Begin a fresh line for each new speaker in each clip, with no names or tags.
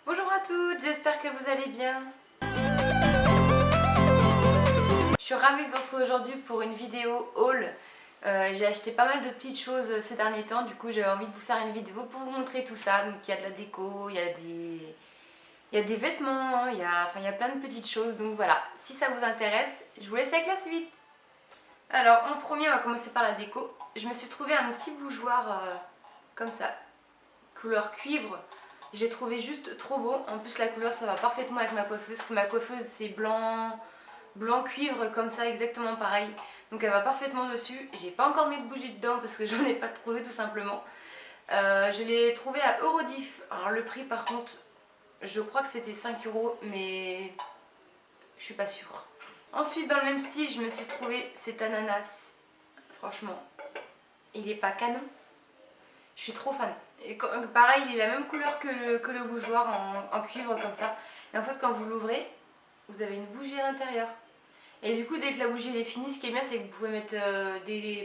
Bonjour à toutes, j'espère que vous allez bien. Je suis ravie de vous retrouver aujourd'hui pour une vidéo haul. J'ai acheté pas mal de petites choses ces derniers temps, du coup j'avais envie de vous faire une vidéo pour vous montrer tout ça. Donc il y a de la déco, il y a des vêtements, il y a plein de petites choses. Donc voilà, si ça vous intéresse, je vous laisse avec la suite. Alors en premier, on va commencer par la déco. Je me suis trouvé un petit bougeoir comme ça, couleur cuivre. J'ai trouvé juste trop beau. En plus la couleur ça va parfaitement avec ma coiffeuse. Parce que ma coiffeuse c'est blanc cuivre comme ça, exactement pareil. Donc elle va parfaitement dessus. J'ai pas encore mis de bougie dedans parce que j'en ai pas trouvé tout simplement. Je l'ai trouvé à Eurodif. Alors le prix par contre, je crois que c'était 5 € mais je suis pas sûre. Ensuite dans le même style je me suis trouvé cet ananas. Franchement, il est pas canon. Je suis trop fan. Et pareil, il est la même couleur que le bougeoir en cuivre comme ça. Et en fait, quand vous l'ouvrez, vous avez une bougie à l'intérieur. Et du coup, dès que la bougie elle est finie, ce qui est bien, c'est que vous pouvez mettre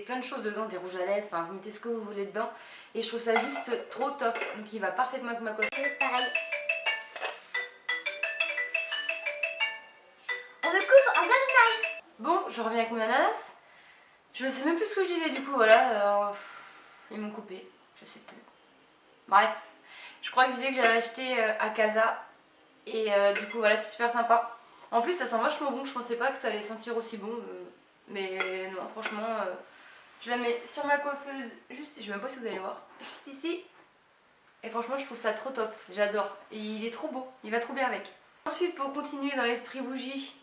plein de choses dedans, des rouges à lèvres, enfin, vous mettez ce que vous voulez dedans. Et je trouve ça juste trop top. Donc, il va parfaitement avec ma coiffeuse. Pareil. On le coupe en bâtonnage. Bon, je reviens avec mon ananas. Je ne sais même plus ce que je disais, du coup, voilà. Ils m'ont coupé. Je sais plus. Bref, je crois que je disais que j'avais acheté à Casa et du coup voilà, c'est super sympa. En plus ça sent vachement bon, je pensais pas que ça allait sentir aussi bon, mais non franchement, je la mets sur ma coiffeuse, juste, je sais même pas si vous allez voir, juste ici. Et franchement je trouve ça trop top, j'adore. Et il est trop beau, il va trop bien avec. Ensuite pour continuer dans l'esprit bougie,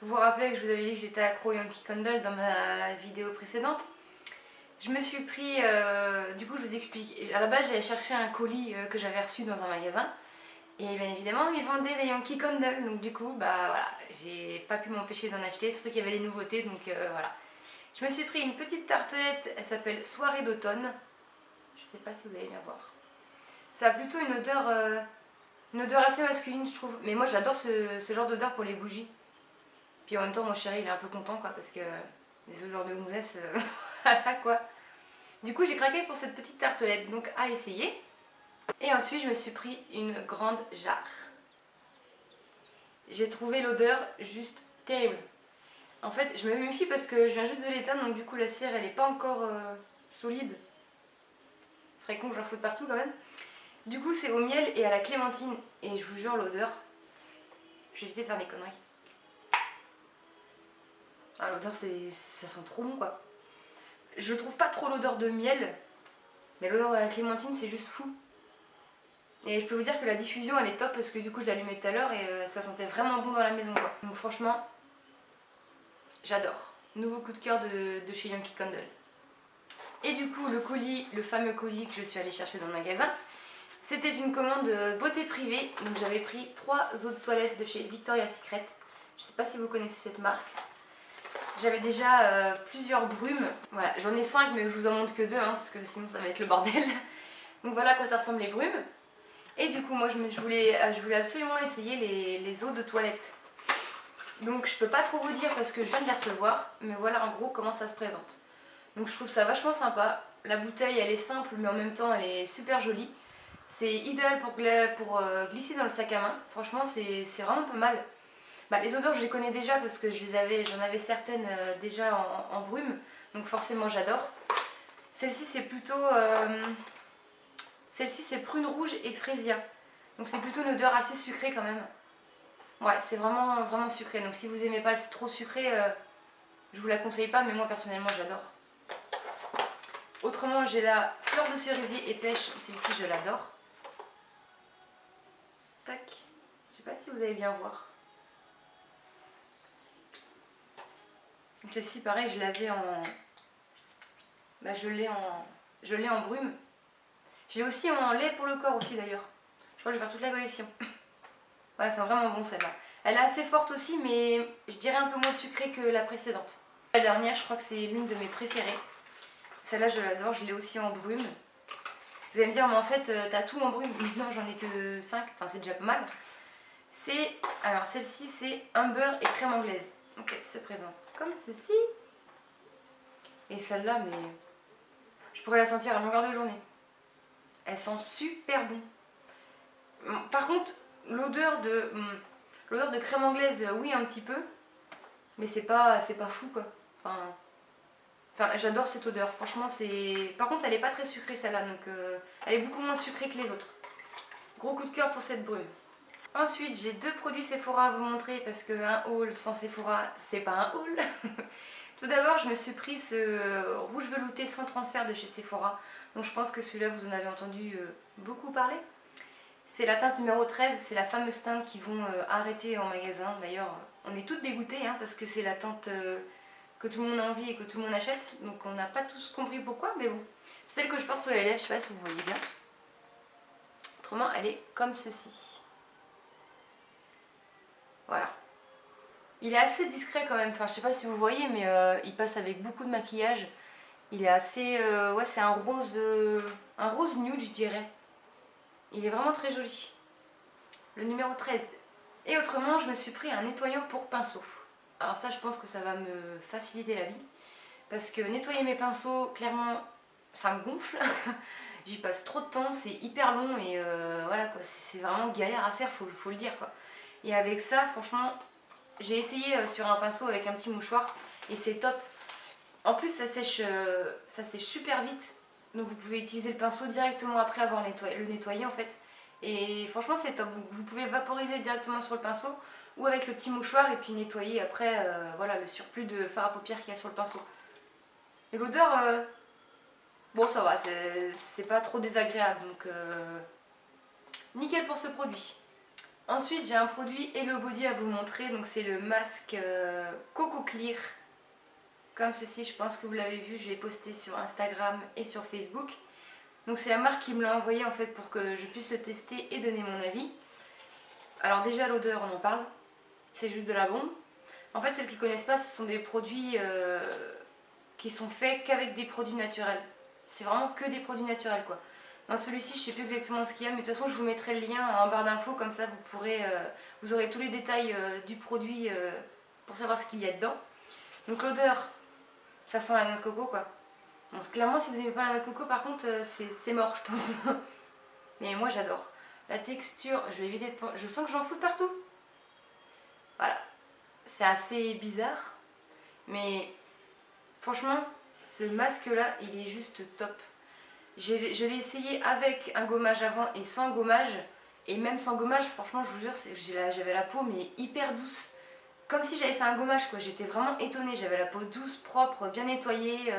vous vous rappelez que je vous avais dit que j'étais accro Yankee Candle dans ma vidéo précédente. Je me suis pris, du coup je vous explique, à la base j'allais chercher un colis que j'avais reçu dans un magasin et bien évidemment ils vendaient des Yankee Candle, donc du coup bah voilà, j'ai pas pu m'empêcher d'en acheter, surtout qu'il y avait des nouveautés, donc voilà. Je me suis pris une petite tartelette, elle s'appelle Soirée d'automne, je sais pas si vous allez bien voir. Ça a plutôt une odeur assez masculine je trouve, mais moi j'adore ce genre d'odeur pour les bougies. Puis en même temps mon chéri il est un peu content quoi, parce que les odeurs de gonzesse, voilà quoi. Du coup j'ai craqué pour cette petite tartelette, donc à essayer. Et ensuite je me suis pris une grande jarre. J'ai trouvé l'odeur juste terrible. En fait je me méfie parce que je viens juste de l'éteindre, donc du coup la cire elle est pas encore solide. Ce serait con que j'en foute partout quand même. Du coup c'est au miel et à la clémentine, et je vous jure l'odeur, je vais éviter de faire des conneries. Ah, l'odeur ça sent trop bon quoi. Je trouve pas trop l'odeur de miel, mais l'odeur de la clémentine c'est juste fou. Et je peux vous dire que la diffusion elle est top parce que du coup je l'allumais tout à l'heure et ça sentait vraiment bon dans la maison quoi. Donc franchement, j'adore. Nouveau coup de cœur de chez Yankee Candle. Et du coup le colis, le fameux colis que je suis allée chercher dans le magasin, c'était une commande beauté privée. Donc j'avais pris 3 eaux de toilette de chez Victoria's Secret. Je sais pas si vous connaissez cette marque. J'avais déjà plusieurs brumes. Voilà, j'en ai 5 mais je vous en montre que 2 hein, parce que sinon ça va être le bordel. Donc voilà à quoi ça ressemble les brumes. Et du coup moi je voulais absolument essayer les eaux de toilette. Donc je peux pas trop vous dire parce que je viens de les recevoir, mais voilà en gros comment ça se présente. Donc je trouve ça vachement sympa. La bouteille elle est simple mais en même temps elle est super jolie. C'est idéal pour glisser dans le sac à main. Franchement c'est vraiment pas mal. Bah, les odeurs je les connais déjà parce que j'en avais certaines déjà en brume. Donc forcément j'adore. Celle-ci c'est plutôt... Celle-ci c'est prune rouge et fraisia. Donc c'est plutôt une odeur assez sucrée quand même. Ouais, c'est vraiment, vraiment sucré. Donc si vous aimez pas le trop sucré, je vous la conseille pas, mais moi personnellement j'adore. Autrement j'ai la fleur de cerisier et pêche. Celle-ci je l'adore. Tac. Je sais pas si vous allez bien voir. Donc celle-ci pareil, je l'avais en... Bah je l'ai en brume. Je l'ai aussi en lait pour le corps aussi d'ailleurs. Je crois que je vais faire toute la collection. Ouais, c'est vraiment bon celle-là. Elle est assez forte aussi, mais je dirais un peu moins sucrée que la précédente. La dernière, je crois que c'est l'une de mes préférées. Celle-là, je l'adore, je l'ai aussi en brume. Vous allez me dire, mais en fait, t'as tout en brume. Mais non, j'en ai que 5, enfin c'est déjà pas mal. Alors celle-ci, c'est un beurre et crème anglaise. Donc elle se présente comme ceci. Et celle-là, mais je pourrais la sentir à longueur de journée. Elle sent super bon. Par contre, l'odeur de crème anglaise, oui un petit peu, mais c'est pas fou quoi. Enfin j'adore cette odeur, franchement c'est... Par contre elle est pas très sucrée celle-là, donc elle est beaucoup moins sucrée que les autres. Gros coup de cœur pour cette brume. Ensuite j'ai 2 produits Sephora à vous montrer parce qu'un haul sans Sephora c'est pas un haul. Tout d'abord je me suis pris ce rouge velouté sans transfert de chez Sephora. Donc je pense que celui-là vous en avez entendu beaucoup parler. C'est la teinte numéro 13, c'est la fameuse teinte qu'ils vont arrêter en magasin. D'ailleurs on est toutes dégoûtées hein, parce que c'est la teinte que tout le monde a envie et que tout le monde achète. Donc on n'a pas tous compris pourquoi, mais bon. C'est celle que je porte sur les lèvres, je sais pas si vous voyez bien. Autrement elle est comme ceci. Voilà. Il est assez discret quand même, enfin je sais pas si vous voyez mais il passe avec beaucoup de maquillage. Il est assez... ouais c'est un rose nude je dirais. Il est vraiment très joli. Le numéro 13. Et autrement je me suis pris un nettoyant pour pinceau. Alors ça je pense que ça va me faciliter la vie. Parce que nettoyer mes pinceaux, clairement ça me gonfle. J'y passe trop de temps, c'est hyper long et voilà quoi. C'est vraiment galère à faire, faut le dire quoi. Et avec ça franchement... J'ai essayé sur un pinceau avec un petit mouchoir et c'est top. En plus ça sèche super vite. Donc vous pouvez utiliser le pinceau directement après avoir le nettoyé en fait. Et franchement c'est top. Vous pouvez vaporiser directement sur le pinceau ou avec le petit mouchoir et puis nettoyer après voilà, le surplus de fard à paupières qu'il y a sur le pinceau. Et l'odeur, bon ça va, c'est pas trop désagréable. Donc nickel pour ce produit. Ensuite j'ai un produit Hello Body à vous montrer, donc c'est le masque Coco Clear. Comme ceci, je pense que vous l'avez vu, je l'ai posté sur Instagram et sur Facebook. Donc c'est la marque qui me l'a envoyé en fait pour que je puisse le tester et donner mon avis. Alors déjà l'odeur, on en parle, c'est juste de la bombe. En fait celles qui ne connaissent pas, ce sont des produits qui sont faits qu'avec des produits naturels. C'est vraiment que des produits naturels quoi. Dans celui-ci, je ne sais plus exactement ce qu'il y a, mais de toute façon, je vous mettrai le lien en barre d'infos, comme ça vous aurez tous les détails du produit pour savoir ce qu'il y a dedans. Donc l'odeur, ça sent la noix de coco quoi. Bon, clairement, si vous n'aimez pas la noix de coco, par contre, c'est mort, je pense. Mais moi, j'adore. La texture, je vais éviter de... Je sens que j'en fous de partout. Voilà. C'est assez bizarre, mais franchement, ce masque-là, il est juste top. Je l'ai essayé avec un gommage avant et sans gommage. Et même sans gommage, franchement, je vous jure, j'avais la peau mais hyper douce. Comme si j'avais fait un gommage quoi. J'étais vraiment étonnée. J'avais la peau douce, propre, bien nettoyée.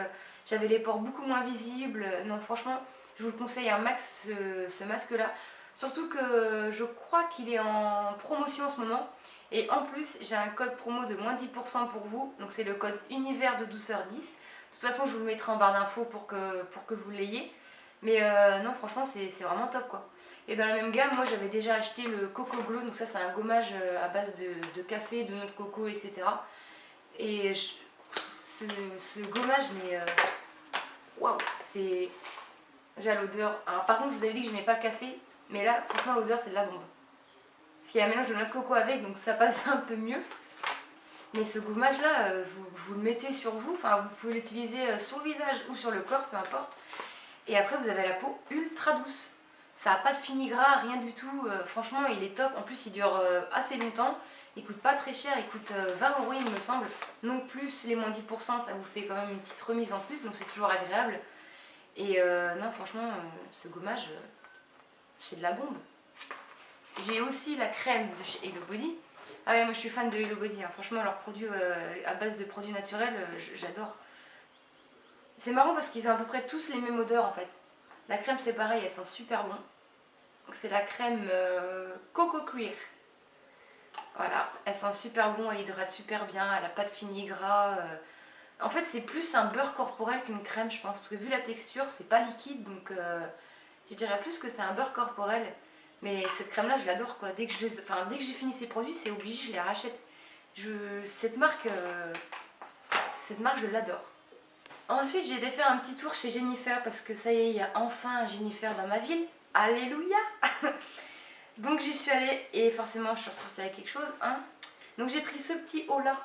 J'avais les pores beaucoup moins visibles. Non, franchement, je vous le conseille un max ce masque-là. Surtout que je crois qu'il est en promotion en ce moment. Et en plus, j'ai un code promo de moins 10% pour vous. Donc c'est le code univers de douceur 10. De toute façon, je vous le mettrai en barre d'infos pour que vous l'ayez. Mais non, franchement, c'est vraiment top quoi. Et dans la même gamme, moi j'avais déjà acheté le Coco Glow. Donc ça, c'est un gommage à base de café, de noix de coco, etc. Et ce gommage, mais waouh, c'est... J'ai l'odeur. Alors par contre, je vous avais dit que je n'aimais pas le café. Mais là, franchement, l'odeur, c'est de la bombe. Parce qu'il y a un mélange de noix de coco avec, donc ça passe un peu mieux. Mais ce gommage là, vous le mettez sur vous. Enfin, vous pouvez l'utiliser sur le visage ou sur le corps, peu importe. Et après vous avez la peau ultra douce. Ça n'a pas de fini-gras, rien du tout. Franchement il est top. En plus il dure assez longtemps. Il coûte pas très cher, il coûte 20 € il me semble. Donc plus les moins 10%, ça vous fait quand même une petite remise en plus. Donc c'est toujours agréable. Et non franchement ce gommage c'est de la bombe. J'ai aussi la crème de chez Hello Body. Ah ouais moi je suis fan de Hello Body. Hein. Franchement leurs produits à base de produits naturels j'adore. C'est marrant parce qu'ils ont à peu près tous les mêmes odeurs en fait. La crème c'est pareil, elle sent super bon. C'est la crème Coco Clear. Voilà, elle sent super bon, elle hydrate super bien, elle n'a pas de fini gras. En fait c'est plus un beurre corporel qu'une crème je pense. Parce que vu la texture c'est pas liquide donc je dirais plus que c'est un beurre corporel. Mais cette crème là je l'adore quoi. Dès que j'ai fini ces produits c'est obligé, je les rachète. Cette marque je l'adore. Ensuite, j'ai été faire un petit tour chez Jennifer parce que ça y est, il y a enfin un Jennifer dans ma ville. Alléluia. Donc j'y suis allée et forcément je suis ressortie avec quelque chose. Hein. Donc j'ai pris ce petit haut là.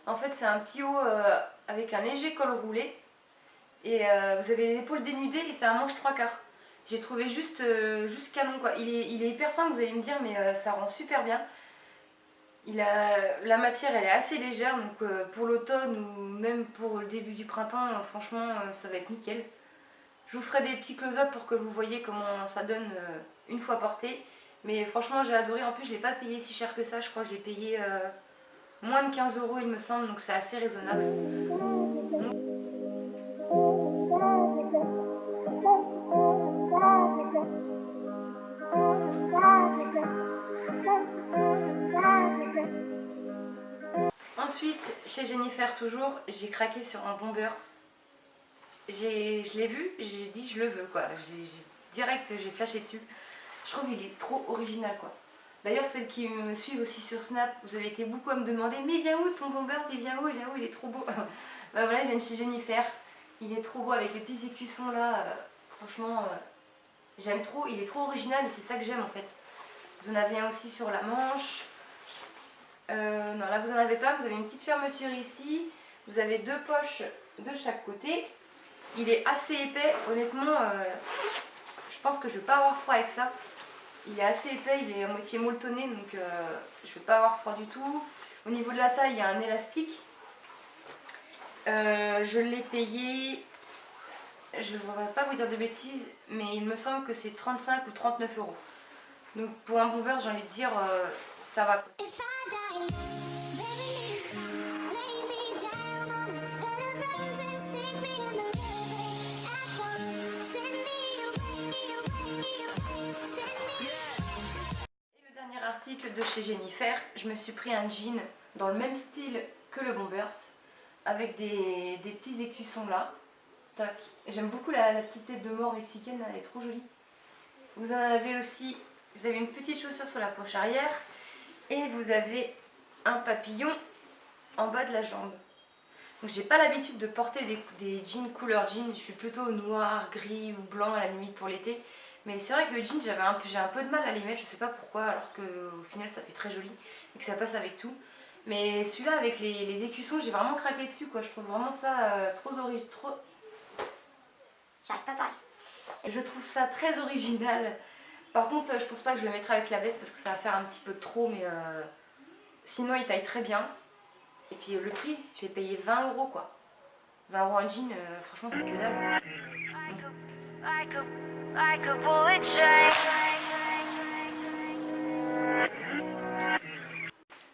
En fait, c'est un petit haut avec un léger col roulé. Et vous avez les épaules dénudées et c'est un manche 3/4. J'ai trouvé juste canon quoi. Il est hyper simple, vous allez me dire, mais ça rend super bien. La matière elle est assez légère, donc pour l'automne ou même pour le début du printemps, franchement ça va être nickel. Je vous ferai des petits close-up pour que vous voyez comment ça donne une fois porté. Mais franchement j'ai adoré, en plus je ne l'ai pas payé si cher que ça, je crois que je l'ai payé moins de 15 € il me semble, donc c'est assez raisonnable. Ensuite, chez Jennifer toujours, j'ai craqué sur un Bombers. Je l'ai vu, j'ai dit je le veux quoi. Direct j'ai flashé dessus. Je trouve qu'il est trop original quoi. D'ailleurs celles qui me suivent aussi sur Snap, vous avez été beaucoup à me demander mais il vient où ton Bombers, il vient où, il est trop beau. Bah voilà, il vient de chez Jennifer. Il est trop beau avec les petits écussons là. Franchement, j'aime trop, il est trop original et c'est ça que j'aime en fait. Vous en avez un aussi sur la manche. Non, là vous en avez pas, vous avez une petite fermeture ici. Vous avez 2 poches de chaque côté. Il est assez épais, honnêtement, je pense que je vais pas avoir froid avec ça. Il est assez épais, il est à moitié molletonné, donc je vais pas avoir froid du tout. Au niveau de la taille, il y a un élastique. Je l'ai payé, je ne voudrais pas vous dire de bêtises, mais il me semble que c'est 35 ou 39 €. Donc pour un Bombers, j'ai envie de dire, ça va quoi. Article de chez Jennifer, je me suis pris un jean dans le même style que le Bombers avec des petits écussons là. Tac. J'aime beaucoup la petite tête de mort mexicaine, elle est trop jolie. Vous en avez aussi, vous avez une petite chaussure sur la poche arrière et vous avez un papillon en bas de la jambe. Donc j'ai pas l'habitude de porter des jeans couleur jean, je suis plutôt noir, gris ou blanc à la limite pour l'été. Mais c'est vrai que le jean, j'ai un peu de mal à les mettre, je sais pas pourquoi, alors qu'au final ça fait très joli et que ça passe avec tout. Mais celui-là avec les écussons, j'ai vraiment craqué dessus quoi, je trouve vraiment ça trop original.
J'arrive pas à parler.
Je trouve ça très original. Par contre, je pense pas que je le mettrai avec la veste parce que ça va faire un petit peu trop, mais sinon il taille très bien. Et puis le prix, j'ai payé 20 € quoi. 20 € un jean, franchement c'est que dalle.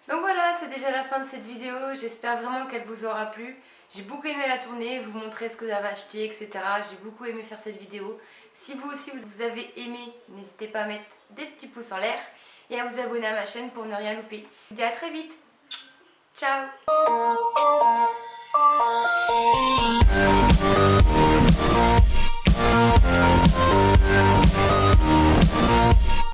Donc voilà, c'est déjà la fin de cette vidéo. J'espère vraiment qu'elle vous aura plu. J'ai beaucoup aimé la tourner, vous montrer ce que j'avais acheté, etc. J'ai beaucoup aimé faire cette vidéo. Si vous aussi vous avez aimé, n'hésitez pas à mettre des petits pouces en l'air et à vous abonner à ma chaîne pour ne rien louper. Je vous dis à très vite. Ciao.